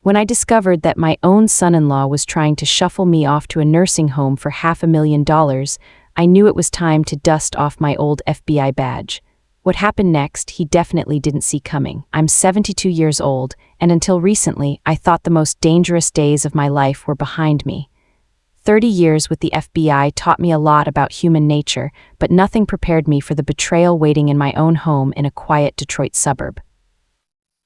When I discovered that my own son-in-law was trying to shuffle me off to a nursing home for $500,000, I knew it was time to dust off my old FBI badge. What happened next, he definitely didn't see coming. I'm 72 years old, and until recently, I thought the most dangerous days of my life were behind me. 30 years with the FBI taught me a lot about human nature, but nothing prepared me for the betrayal waiting in my own home in a quiet Detroit suburb.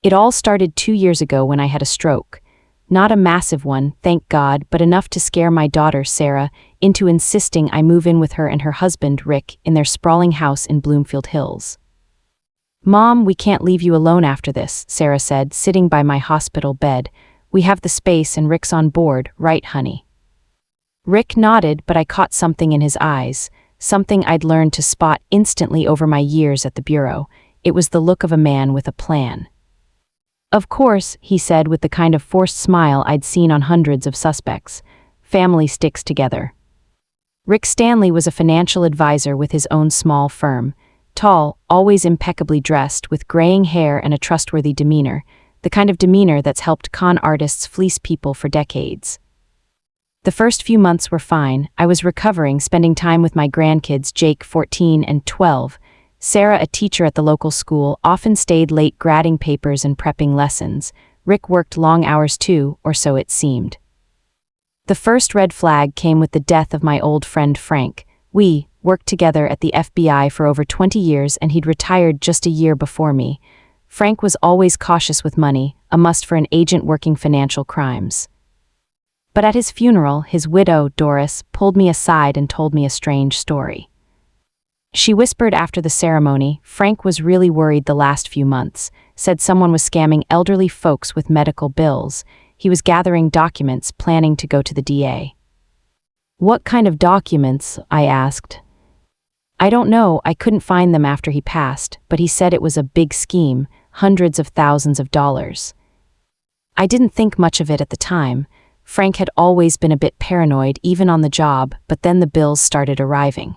It all started 2 years ago when I had a stroke. Not a massive one, thank God, but enough to scare my daughter, Sarah, into insisting I move in with her and her husband, Rick, in their sprawling house in Bloomfield Hills. "Mom, we can't leave you alone after this," Sarah said, sitting by my hospital bed. "We have the space and Rick's on board, right, honey?" Rick nodded, but I caught something in his eyes, something I'd learned to spot instantly over my years at the bureau. It was the look of a man with a plan. "Of course," he said with the kind of forced smile I'd seen on hundreds of suspects. "Family sticks together." Rick Stanley was a financial advisor with his own small firm. Tall, always impeccably dressed, with graying hair and a trustworthy demeanor, the kind of demeanor that's helped con artists fleece people for decades. The first few months were fine. I was recovering, spending time with my grandkids, Jake, 14 and 12. Sarah, a teacher at the local school, often stayed late grading papers and prepping lessons. Rick worked long hours too, or so it seemed. The first red flag came with the death of my old friend Frank. We worked together at the FBI for over 20 years, and he'd retired just a year before me. Frank was always cautious with money, a must for an agent working financial crimes. But at his funeral, his widow, Doris, pulled me aside and told me a strange story. She whispered after the ceremony, Frank was really worried the last few months, said someone was scamming elderly folks with medical bills. He was gathering documents, planning to go to the DA. "What kind of documents?" I asked. "I don't know, I couldn't find them after he passed, but he said it was a big scheme, hundreds of thousands of dollars." I didn't think much of it at the time. Frank had always been a bit paranoid, even on the job, but then the bills started arriving.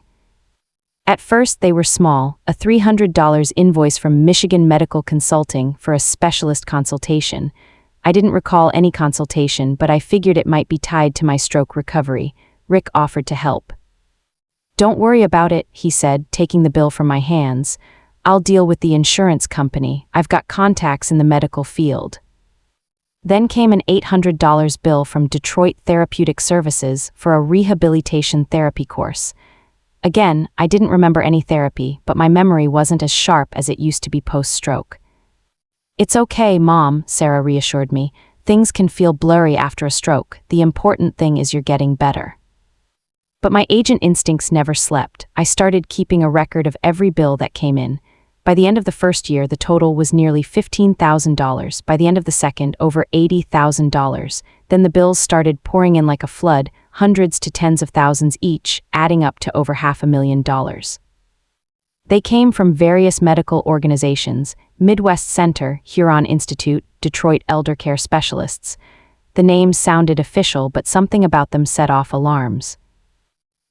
At first they were small, a $300 invoice from Michigan Medical Consulting for a specialist consultation. I didn't recall any consultation, but I figured it might be tied to my stroke recovery. Rick offered to help. "Don't worry about it," he said, taking the bill from my hands. "I'll deal with the insurance company. I've got contacts in the medical field." Then came an $800 bill from Detroit Therapeutic Services for a rehabilitation therapy course. Again, I didn't remember any therapy, but my memory wasn't as sharp as it used to be post-stroke. "It's okay, Mom," Sarah reassured me. "Things can feel blurry after a stroke. The important thing is you're getting better." But my agent instincts never slept. I started keeping a record of every bill that came in. By the end of the first year, the total was nearly $15,000. By the end of the second, over $80,000. Then the bills started pouring in like a flood, hundreds to tens of thousands each, adding up to over $500,000. They came from various medical organizations: Midwest Center, Huron Institute, Detroit Elder Care Specialists. The names sounded official, but something about them set off alarms.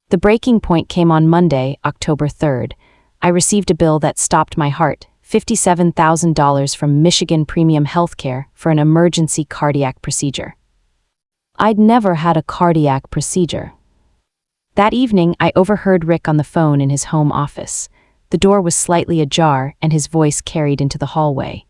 The breaking point came on Monday, October 3rd. I received a bill that stopped my heart, $57,000 from Michigan Premium Healthcare for an emergency cardiac procedure. I'd never had a cardiac procedure. That evening, I overheard Rick on the phone in his home office. The door was slightly ajar, and his voice carried into the hallway.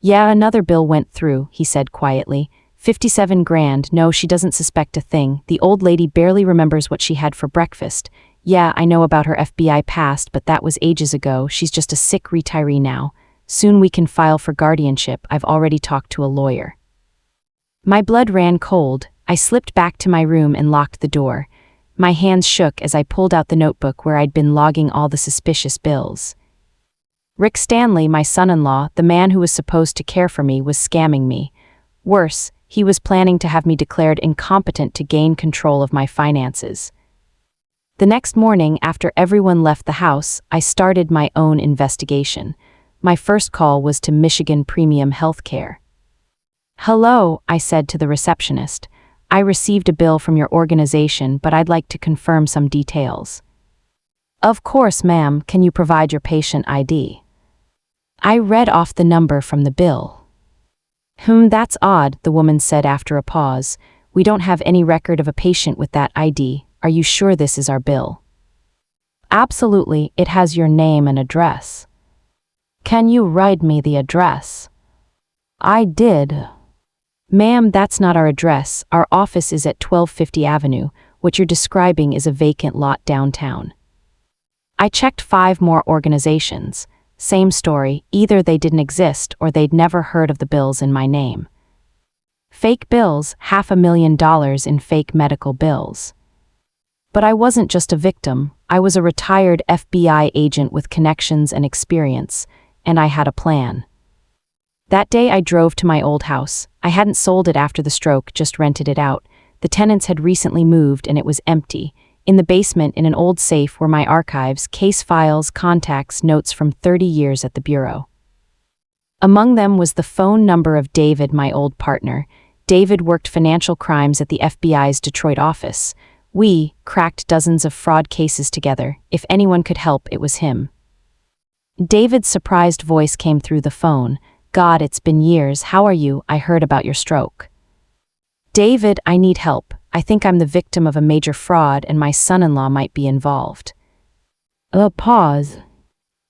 "Yeah, another bill went through," he said quietly. $57 grand, no, she doesn't suspect a thing. The old lady barely remembers what she had for breakfast. Yeah, I know about her FBI past, but that was ages ago. She's just a sick retiree now. Soon we can file for guardianship. I've already talked to a lawyer." My blood ran cold. I slipped back to my room and locked the door. My hands shook as I pulled out the notebook where I'd been logging all the suspicious bills. Rick Stanley, my son-in-law, the man who was supposed to care for me, was scamming me. Worse, he was planning to have me declared incompetent to gain control of my finances. The next morning, after everyone left the house, I started my own investigation. My first call was to Michigan Premium Healthcare. "Hello," I said to the receptionist. "I received a bill from your organization, but I'd like to confirm some details." "Of course, ma'am. Can you provide your patient ID?" I read off the number from the bill. That's odd, the woman said after a pause. We don't have any record of a patient with that ID. Are you sure this is our bill? Absolutely, it has your name and address. Can you write me the address? I did. Ma'am, that's not our address. Our office is at 1250 Avenue. What you're describing is a vacant lot downtown. I checked 5 more organizations. Same story, either they didn't exist or they'd never heard of the bills in my name. Fake bills, $500,000 in fake medical bills. But I wasn't just a victim, I was a retired FBI agent with connections and experience, and I had a plan. That day I drove to my old house. I hadn't sold it after the stroke, just rented it out. The tenants had recently moved and it was empty. In the basement, in an old safe, were my archives, case files, contacts, notes from 30 years at the bureau. Among them was the phone number of David, my old partner. David worked financial crimes at the FBI's Detroit office. We cracked dozens of fraud cases together. If anyone could help, it was him. David's surprised voice came through the phone. God, it's been years. How are you? I heard about your stroke. David, I need help. I think I'm the victim of a major fraud and my son-in-law might be involved. Pause.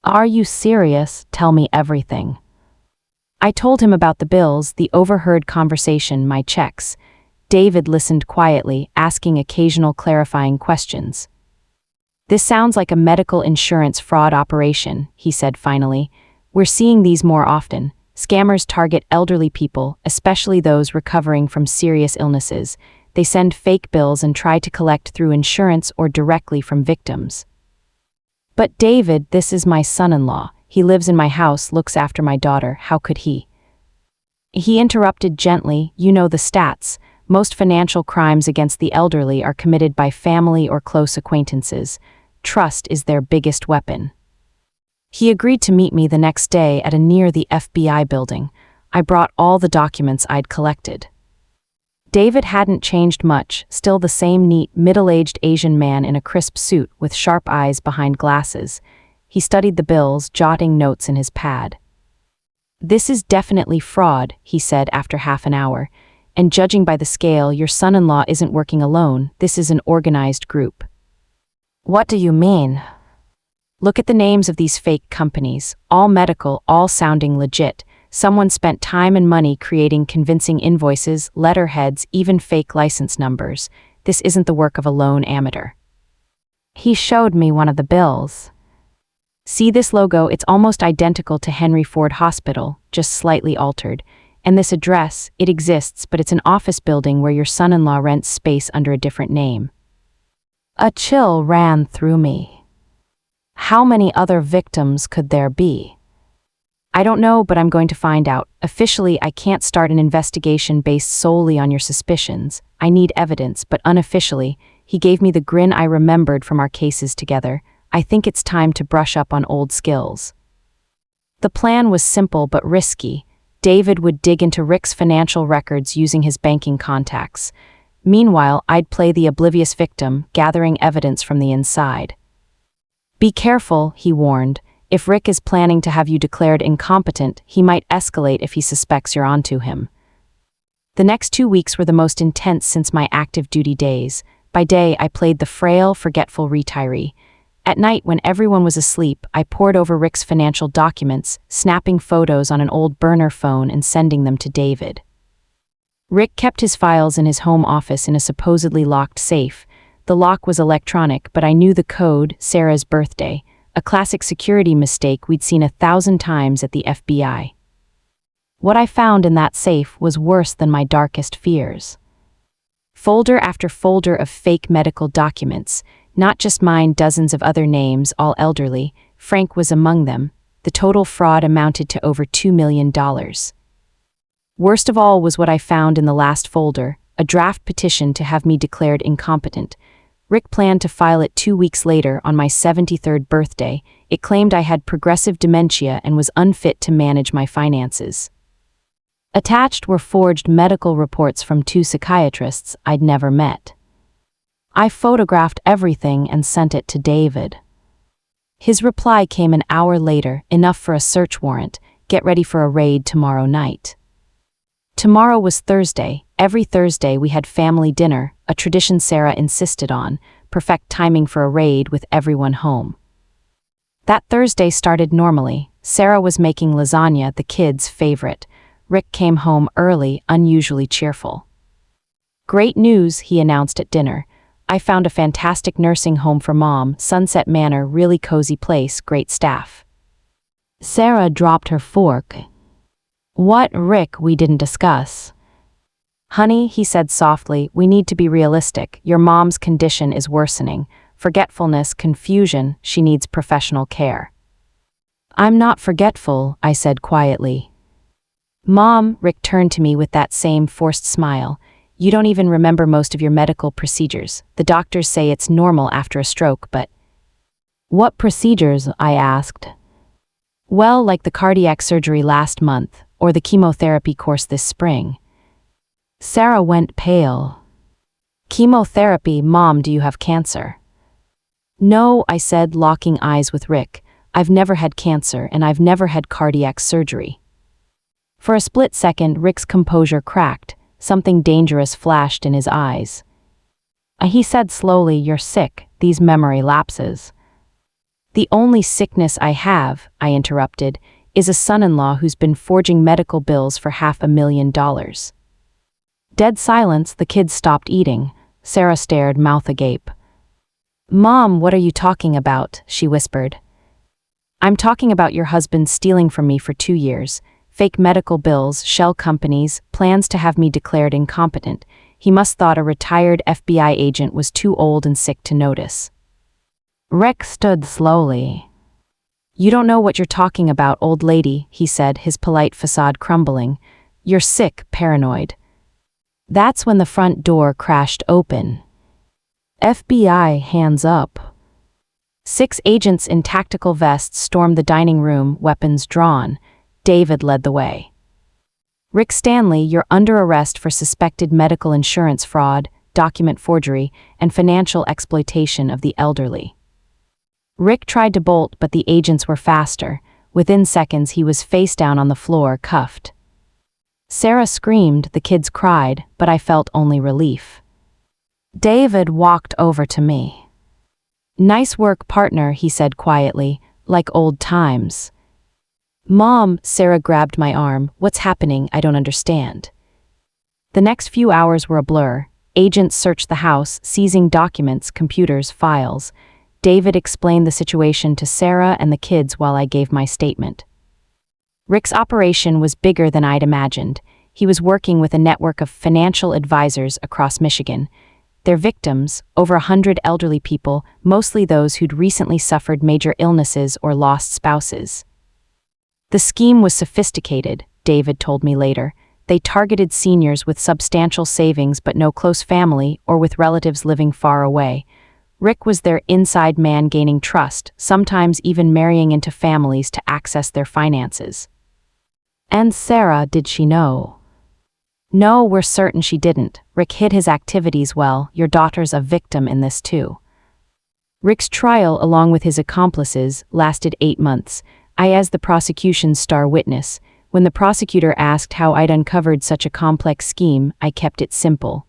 Are you serious? Tell me everything. I told him about the bills, the overheard conversation, my checks. David listened quietly, asking occasional clarifying questions. This sounds like a medical insurance fraud operation, he said finally. We're seeing these more often. Scammers target elderly people, especially those recovering from serious illnesses. They send fake bills and try to collect through insurance or directly from victims. But David, this is my son-in-law. He lives in my house, looks after my daughter. How could he? He interrupted gently. You know the stats. Most financial crimes against the elderly are committed by family or close acquaintances. Trust is their biggest weapon. He agreed to meet me the next day at a near the FBI building. I brought all the documents I'd collected. David hadn't changed much, still the same neat, middle-aged Asian man in a crisp suit with sharp eyes behind glasses. He studied the bills, jotting notes in his pad. This is definitely fraud, he said after half an hour. And judging by the scale, your son-in-law isn't working alone. This is an organized group. What do you mean? Look at the names of these fake companies, all medical, all sounding legit. Someone spent time and money creating convincing invoices, letterheads, even fake license numbers. This isn't the work of a lone amateur. He showed me one of the bills. See this logo? It's almost identical to Henry Ford Hospital, just slightly altered. And this address, it exists, but it's an office building where your son-in-law rents space under a different name. A chill ran through me. How many other victims could there be? I don't know, but I'm going to find out. Officially, I can't start an investigation based solely on your suspicions. I need evidence, but unofficially, he gave me the grin I remembered from our cases together. I think it's time to brush up on old skills. The plan was simple but risky. David would dig into Rick's financial records using his banking contacts. Meanwhile, I'd play the oblivious victim, gathering evidence from the inside. Be careful, he warned. If Rick is planning to have you declared incompetent, he might escalate if he suspects you're onto him. The next 2 weeks were the most intense since my active duty days. By day, I played the frail, forgetful retiree. At night, when everyone was asleep, I pored over Rick's financial documents, snapping photos on an old burner phone and sending them to David. Rick kept his files in his home office in a supposedly locked safe. The lock was electronic, but I knew the code, Sarah's birthday, a classic security mistake we'd seen 1,000 times at the FBI. What I found in that safe was worse than my darkest fears. Folder after folder of fake medical documents, not just mine, dozens of other names, all elderly. Frank was among them. The total fraud amounted to over $2 million. Worst of all was what I found in the last folder, a draft petition to have me declared incompetent. Rick planned to file it 2 weeks later on my 73rd birthday. It claimed I had progressive dementia and was unfit to manage my finances. Attached were forged medical reports from 2 psychiatrists I'd never met. I photographed everything and sent it to David. His reply came an hour later, enough for a search warrant. Get ready for a raid tomorrow night. Tomorrow was Thursday. Every Thursday we had family dinner, a tradition Sarah insisted on, perfect timing for a raid with everyone home. That Thursday started normally. Sarah was making lasagna, the kids' favorite. Rick came home early, unusually cheerful. "Great news," he announced at dinner. "I found a fantastic nursing home for Mom, Sunset Manor, really cozy place, great staff." Sarah dropped her fork. "What, Rick, we didn't discuss." "Honey," he said softly, "we need to be realistic. Your mom's condition is worsening. Forgetfulness, confusion, she needs professional care." "I'm not forgetful," I said quietly. "Mom," Rick turned to me with that same forced smile, "you don't even remember most of your medical procedures. The doctors say it's normal after a stroke, but—" "What procedures?" I asked. "Well, like the cardiac surgery last month, or the chemotherapy course this spring." Sarah went pale. "Chemotherapy, Mom, do you have cancer?" "No," I said, locking eyes with Rick. "I've never had cancer, and I've never had cardiac surgery." For a split second, Rick's composure cracked. Something dangerous flashed in his eyes. He said slowly, "You're sick, these memory lapses." "The only sickness I have," I interrupted, "is a son-in-law who's been forging medical bills for $500,000. Dead silence, the kids stopped eating. Sarah stared, mouth agape. "Mom, what are you talking about?" she whispered. "I'm talking about your husband stealing from me for 2 years. Fake medical bills, shell companies, plans to have me declared incompetent. He must thought a retired FBI agent was too old and sick to notice." Rick stood slowly. "You don't know what you're talking about, old lady," he said, his polite facade crumbling. "You're sick, paranoid." That's when the front door crashed open. FBI, hands up. 6 agents in tactical vests stormed the dining room, weapons drawn. David led the way. "Rick Stanley, you're under arrest for suspected medical insurance fraud, document forgery, and financial exploitation of the elderly." Rick tried to bolt, but the agents were faster. Within seconds, he was face down on the floor, cuffed. Sarah screamed, the kids cried, but I felt only relief. David walked over to me. "Nice work, partner," he said quietly, "like old times." "Mom," Sarah grabbed my arm, "what's happening? I don't understand." The next few hours were a blur. Agents searched the house, seizing documents, computers, files. David explained the situation to Sarah and the kids while I gave my statement. Rick's operation was bigger than I'd imagined. He was working with a network of financial advisors across Michigan. Their victims, over 100 elderly people, mostly those who'd recently suffered major illnesses or lost spouses. The scheme was sophisticated, David told me later. They targeted seniors with substantial savings but no close family or with relatives living far away. Rick was their inside man, gaining trust, sometimes even marrying into families to access their finances. And Sarah, did she know? No, we're certain she didn't. Rick hid his activities well. Your daughter's a victim in this too. Rick's trial, along with his accomplices, lasted 8 months. I as the prosecution's star witness. When the prosecutor asked how I'd uncovered such a complex scheme, I kept it simple.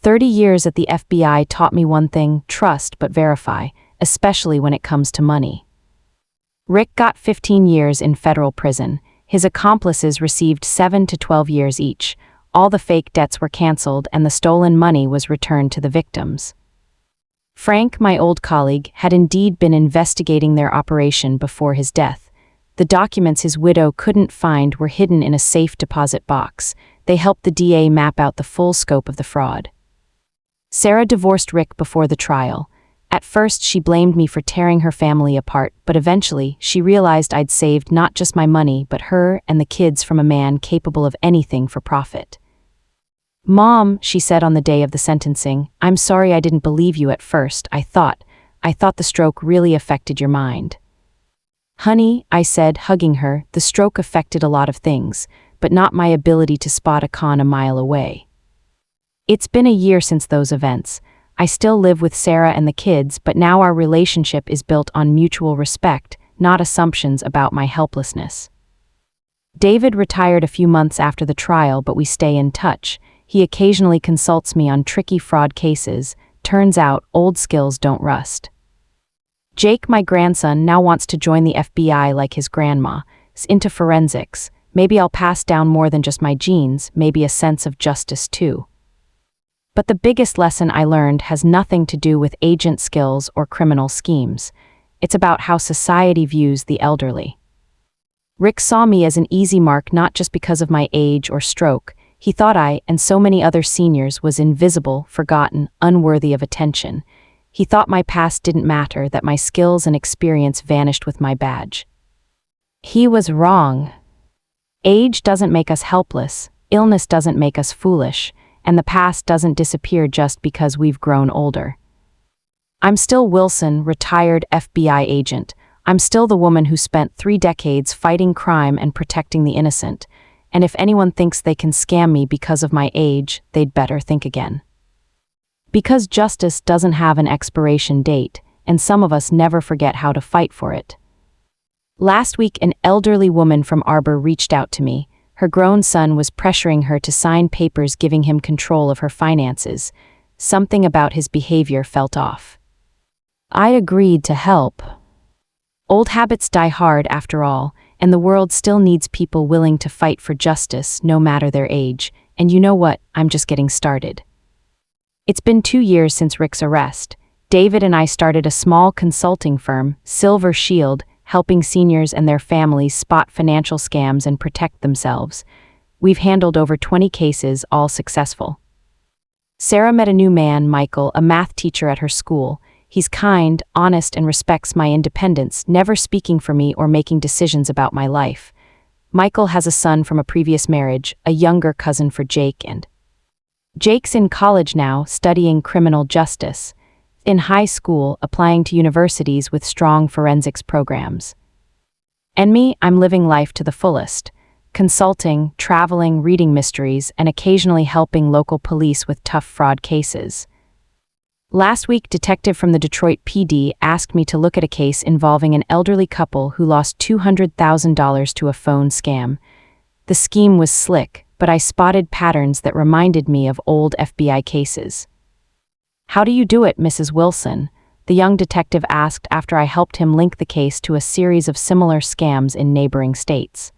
30 years at the FBI taught me one thing: trust but verify, especially when it comes to money. Rick got 15 years in federal prison. His accomplices received 7 to 12 years each. All the fake debts were canceled and the stolen money was returned to the victims. Frank, my old colleague, had indeed been investigating their operation before his death. The documents his widow couldn't find were hidden in a safe deposit box. They helped the DA map out the full scope of the fraud. Sarah divorced Rick before the trial. At first, she blamed me for tearing her family apart, but eventually, she realized I'd saved not just my money, but her and the kids from a man capable of anything for profit. "Mom," she said on the day of the sentencing, "I'm sorry I didn't believe you at first. I thought the stroke really affected your mind." "Honey," I said, hugging her, "the stroke affected a lot of things, but not my ability to spot a con a mile away." It's been a year since those events. I still live with Sarah and the kids, but now our relationship is built on mutual respect, not assumptions about my helplessness. David retired a few months after the trial, but we stay in touch. He occasionally consults me on tricky fraud cases. Turns out, old skills don't rust. Jake, my grandson, now wants to join the FBI like his grandma. He's into forensics. Maybe I'll pass down more than just my genes, maybe a sense of justice too. But the biggest lesson I learned has nothing to do with agent skills or criminal schemes. It's about how society views the elderly. Rick saw me as an easy mark not just because of my age or stroke. He thought I, and so many other seniors, was invisible, forgotten, unworthy of attention. He thought my past didn't matter, that my skills and experience vanished with my badge. He was wrong. Age doesn't make us helpless, illness doesn't make us foolish, and the past doesn't disappear just because we've grown older. I'm still Wilson, retired FBI agent. I'm still the woman who spent 3 decades fighting crime and protecting the innocent. And if anyone thinks they can scam me because of my age, they'd better think again. Because justice doesn't have an expiration date, and some of us never forget how to fight for it. Last week, an elderly woman from Arbor reached out to me. Her grown son was pressuring her to sign papers giving him control of her finances. Something about his behavior felt off. I agreed to help. Old habits die hard after all, and the world still needs people willing to fight for justice no matter their age. And you know what? I'm just getting started. It's been 2 years since Rick's arrest. David and I started a small consulting firm, Silver Shield, helping seniors and their families spot financial scams and protect themselves. We've handled over 20 cases, all successful. Sarah met a new man, Michael, a math teacher at her school. He's kind, honest, and respects my independence, never speaking for me or making decisions about my life. Michael has a son from a previous marriage, a younger cousin for Jake, and Jake's in college now, studying criminal justice. In high school, applying to universities with strong forensics programs. And me, I'm living life to the fullest. Consulting, traveling, reading mysteries, and occasionally helping local police with tough fraud cases. Last week, detective from the Detroit PD asked me to look at a case involving an elderly couple who lost $200,000 to a phone scam. The scheme was slick, but I spotted patterns that reminded me of old FBI cases. How do you do it, Mrs. Wilson? The young detective asked after I helped him link the case to a series of similar scams in neighboring states.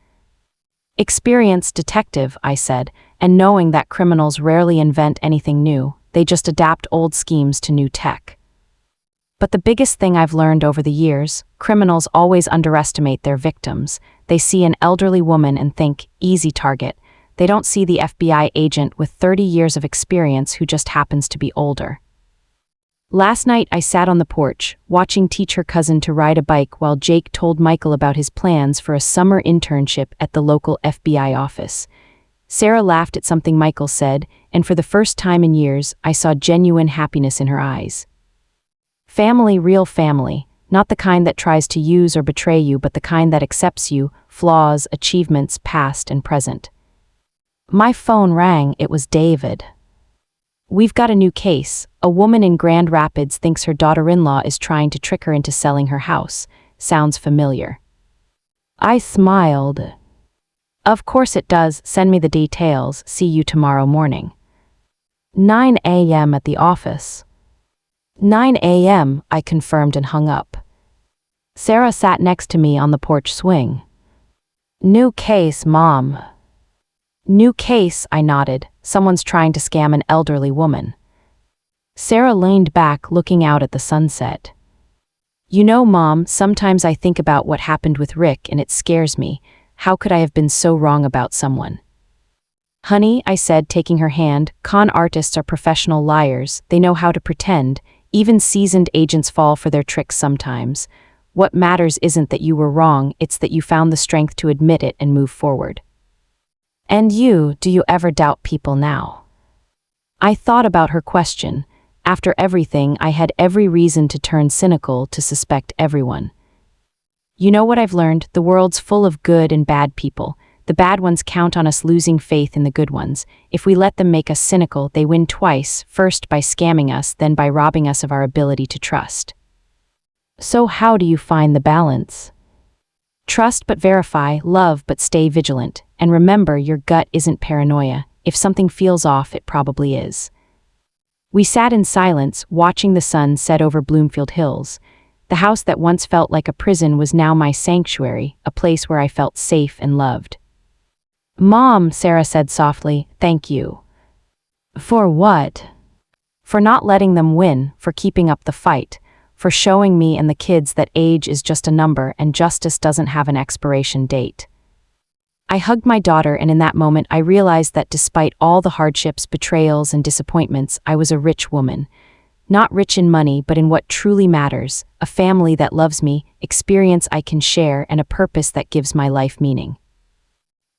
Experienced detective, I said, and knowing that criminals rarely invent anything new, they just adapt old schemes to new tech. But the biggest thing I've learned over the years, criminals always underestimate their victims. They see an elderly woman and think, easy target. They don't see the FBI agent with 30 years of experience who just happens to be older. Last night I sat on the porch, watching teach her cousin to ride a bike while Jake told Michael about his plans for a summer internship at the local FBI office. Sarah laughed at something Michael said, and for the first time in years, I saw genuine happiness in her eyes. Family, real family, not the kind that tries to use or betray you, but the kind that accepts you, flaws, achievements, past and present. My phone rang. It was David. We've got a new case. A woman in Grand Rapids thinks her daughter-in-law is trying to trick her into selling her house. Sounds familiar. I smiled. Of course it does. Send me the details. See you tomorrow morning. 9 a.m. at the office. 9 a.m., I confirmed and hung up. Sarah sat next to me on the porch swing. New case, Mom. New case, I nodded. Someone's trying to scam an elderly woman. Sarah leaned back, looking out at the sunset. You know, Mom, sometimes I think about what happened with Rick and it scares me. How could I have been so wrong about someone? Honey, I said, taking her hand, con artists are professional liars. They know how to pretend. Even seasoned agents fall for their tricks sometimes. What matters isn't that you were wrong, it's that you found the strength to admit it and move forward. And you, do you ever doubt people now? I thought about her question. After everything, I had every reason to turn cynical, to suspect everyone. You know what I've learned? The world's full of good and bad people. The bad ones count on us losing faith in the good ones. If we let them make us cynical, they win twice, first by scamming us, then by robbing us of our ability to trust. So how do you find the balance? Trust but verify, love but stay vigilant, and remember your gut isn't paranoia. If something feels off, it probably is. We sat in silence, watching the sun set over Bloomfield Hills. The house that once felt like a prison was now my sanctuary, a place where I felt safe and loved. "Mom," Sarah said softly, "thank you." "For what?" "For not letting them win, for keeping up the fight, for showing me and the kids that age is just a number and justice doesn't have an expiration date." I hugged my daughter, and in that moment I realized that despite all the hardships, betrayals, and disappointments, I was a rich woman. Not rich in money, but in what truly matters: a family that loves me, experience I can share, and a purpose that gives my life meaning.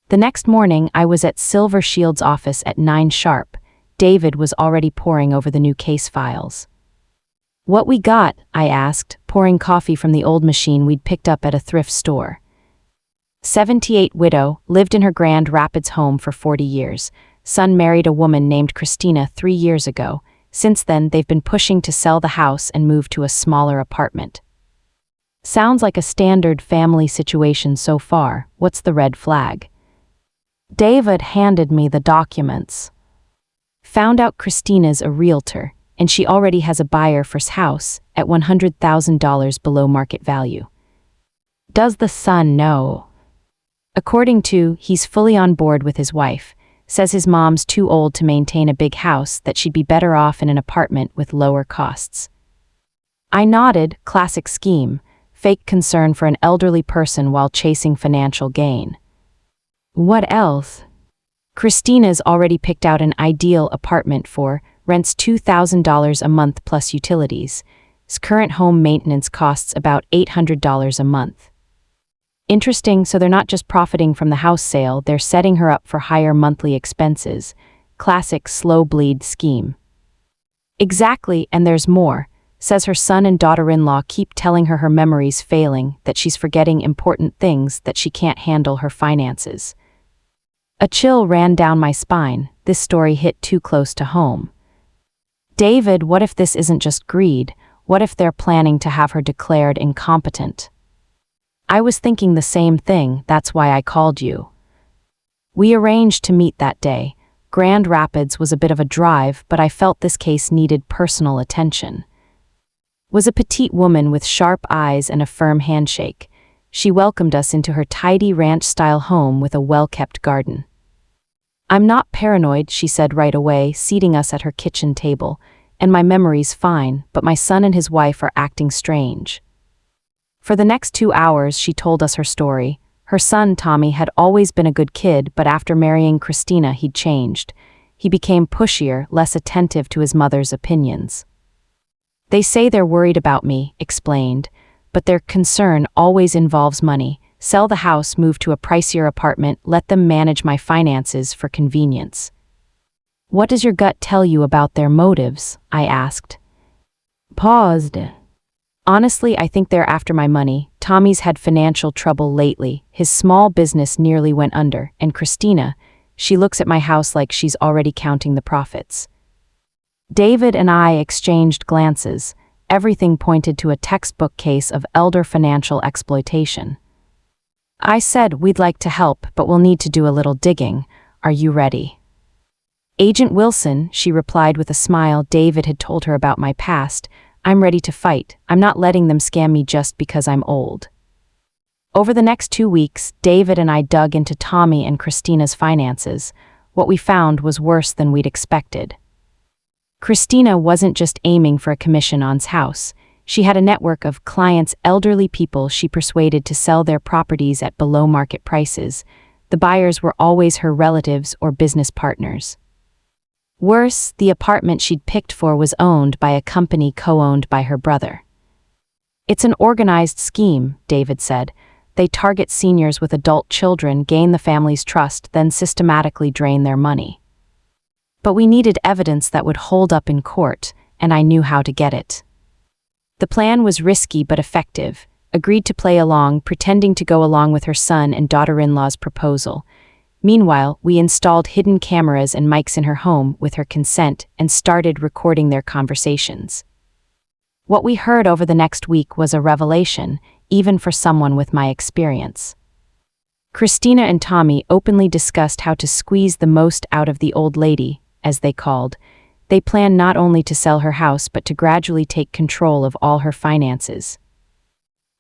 The next morning, I was at Silver Shield's office at 9 sharp. David was already poring over the new case files. "What we got?" I asked, pouring coffee from the old machine we'd picked up at a thrift store. 78 widow, lived in her Grand Rapids home for 40 years. Son married a woman named Christina 3 years ago. Since then, they've been pushing to sell the house and move to a smaller apartment. Sounds like a standard family situation so far. What's the red flag? David handed me the documents. Found out Christina's a realtor, and she already has a buyer for his house at $100,000 below market value. Does the son know? According to, he's fully on board with his wife. Says his mom's too old to maintain a big house, that she'd be better off in an apartment with lower costs. I nodded. Classic scheme. Fake concern for an elderly person while chasing financial gain. What else? Christina's already picked out an ideal apartment for, rents $2,000 a month plus utilities. His current home maintenance costs about $800 a month. Interesting, so they're not just profiting from the house sale, they're setting her up for higher monthly expenses. Classic slow bleed scheme. Exactly, and there's more. Says her son and daughter-in-law keep telling her memory's failing, that she's forgetting important things, that she can't handle her finances. A chill ran down my spine. This story hit too close to home. David, what if this isn't just greed? What if they're planning to have her declared incompetent? I was thinking the same thing, that's why I called you. We arranged to meet that day. Grand Rapids was a bit of a drive, but I felt this case needed personal attention. Was a petite woman with sharp eyes and a firm handshake. She welcomed us into her tidy ranch-style home with a well-kept garden. "I'm not paranoid," she said right away, seating us at her kitchen table. "And my memory's fine, but my son and his wife are acting strange." For the next 2 hours, she told us her story. Her son, Tommy, had always been a good kid, but after marrying Christina, he'd changed. He became pushier, less attentive to his mother's opinions. "They say they're worried about me," explained, "but their concern always involves money. Sell the house, move to a pricier apartment, let them manage my finances for convenience." "What does your gut tell you about their motives?" I asked. Paused. "Honestly, I think they're after my money. Tommy's had financial trouble lately. His small business nearly went under, and Christina, she looks at my house like she's already counting the profits." David and I exchanged glances. Everything pointed to a textbook case of elder financial exploitation. I said, "We'd like to help, but we'll need to do a little digging. Are you ready?" "Agent Wilson," she replied with a smile. David had told her about my past. "I'm ready to fight. I'm not letting them scam me just because I'm old." Over the next 2 weeks, David and I dug into Tommy and Christina's finances. What we found was worse than we'd expected. Christina wasn't just aiming for a commission on's house. She had a network of clients, elderly people she persuaded to sell their properties at below-market prices. The buyers were always her relatives or business partners. Worse, the apartment she'd picked for was owned by a company co-owned by her brother. "It's an organized scheme," David said. "They target seniors with adult children, gain the family's trust, then systematically drain their money." But we needed evidence that would hold up in court, and I knew how to get it. The plan was risky but effective. Agreed to play along, pretending to go along with her son and daughter-in-law's proposal. Meanwhile, we installed hidden cameras and mics in her home with her consent and started recording their conversations. What we heard over the next week was a revelation. even for someone with my experience. Christina and Tommy openly discussed how to squeeze the most out of the old lady, as they called. They planned not only to sell her house but to gradually take control of all her finances.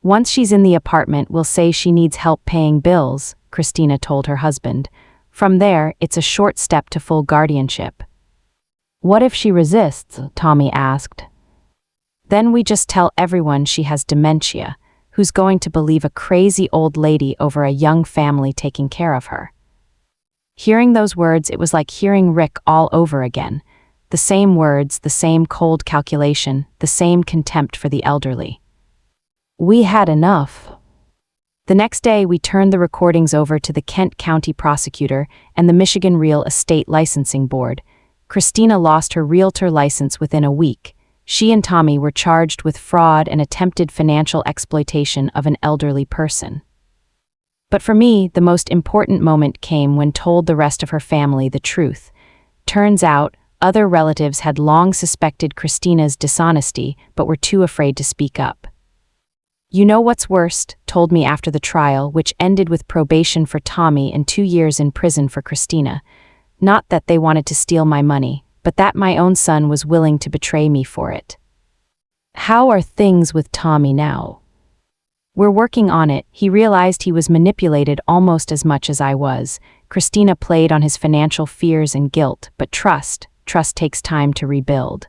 Once she's in the apartment, we'll say she needs help paying bills, Christina told her husband. From there, it's a short step to full guardianship. What if she resists? Tommy asked. Then we just tell everyone she has dementia. Who's going to believe a crazy old lady over a young family taking care of her? Hearing those words, it was like hearing Rick all over again. The same words, the same cold calculation, the same contempt for the elderly. We had enough. The next day, we turned the recordings over to the Kent County prosecutor and the Michigan Real Estate Licensing Board. Christina lost her realtor license within a week. She and Tommy were charged with fraud and attempted financial exploitation of an elderly person. But for me, the most important moment came when told the rest of her family the truth. Turns out, other relatives had long suspected Christina's dishonesty but were too afraid to speak up. You know what's worst, told me after the trial, which ended with probation for Tommy and 2 years in prison for Christina. Not that they wanted to steal my money, but that my own son was willing to betray me for it. How are things with Tommy now? We're working on it. He realized he was manipulated almost as much as I was. Christina played on his financial fears and guilt, but trust takes time to rebuild.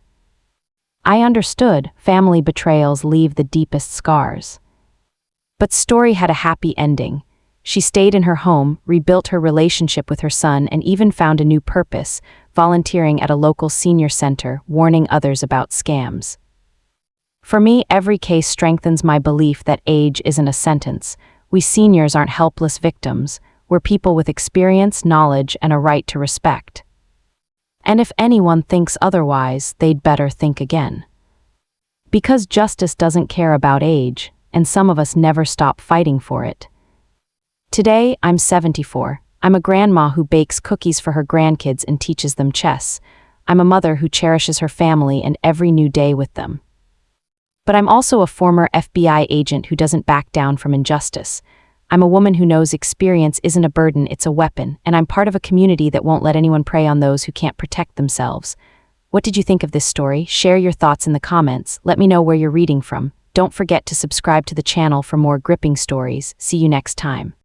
I understood, family betrayals leave the deepest scars. But Story had a happy ending. She stayed in her home, rebuilt her relationship with her son, and even found a new purpose, volunteering at a local senior center, warning others about scams. For me, every case strengthens my belief that age isn't a sentence. We seniors aren't helpless victims. We're people with experience, knowledge, and a right to respect. And if anyone thinks otherwise, they'd better think again. Because justice doesn't care about age, and some of us never stop fighting for it. Today, I'm 74. I'm a grandma who bakes cookies for her grandkids and teaches them chess. I'm a mother who cherishes her family and every new day with them. But I'm also a former FBI agent who doesn't back down from injustice. I'm a woman who knows experience isn't a burden, it's a weapon, and I'm part of a community that won't let anyone prey on those who can't protect themselves. What did you think of this story? Share your thoughts in the comments. Let me know where you're reading from. Don't forget to subscribe to the channel for more gripping stories. See you next time.